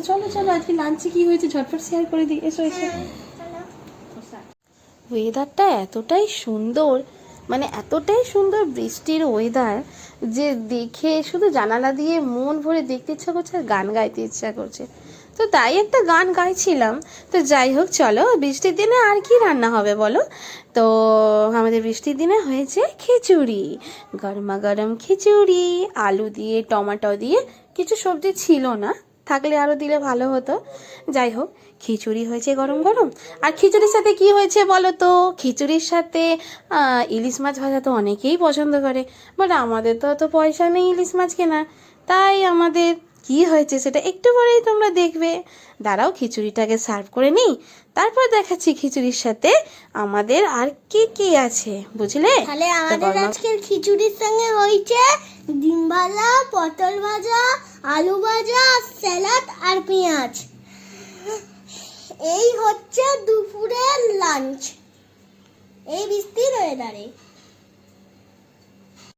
চলো চলো আজকে লাঞ্চে কি হয়েছে ঝটপট শেয়ার করে দিই। এসো এসো। ওয়েদারটা এতটাই সুন্দর, মানে এতটাই সুন্দর বৃষ্টির ওয়েদার যে দেখে শুধু জানালা দিয়ে মন ভরে দেখতে ইচ্ছা করছে আর গান গাইতে ইচ্ছা করছে। তো তাই একটা গান গাইছিলাম। তো যাই হোক, চলো, বৃষ্টির দিনে আর কি রান্না হবে বলো? তো আমাদের বৃষ্টির দিনে হয়েছে খিচুড়ি, গরমা গরম খিচুড়ি, আলু দিয়ে টমেটো দিয়ে, কিছু সবজি ছিল না, থাকলে আরও দিলে ভালো হতো। যাই হোক, খিচুড়ি হয়েছে গরম গরম। আর খিচুড়ির সাথে কি হয়েছে বলো তো? খিচুড়ির সাথে ইলিশ মাছ ভাজা তো অনেকেই পছন্দ করে, বাট আমাদের তো অত পয়সা নেই ইলিশ মাছ কেনা। তাই আমাদের কি হয়েছে সেটা একটু পরেই তোমরা দেখবে। দাঁড়াও, খিচুড়িটাকে সার্ভ করে নিই, তারপর দেখাচ্ছি খিচুড়ির সাথে আমাদের আর কি কি আছে, বুঝলে? তাহলে আমাদের আজকের খিচুড়ির সঙ্গে হয়েছে ডিম ভাজা, পটল ভাজা, আলু ভাজা, স্যালাড আর পেঁয়াজ। এই হচ্ছে দুপুরের লাঞ্চ এই বৃষ্টির ওয়েদারে।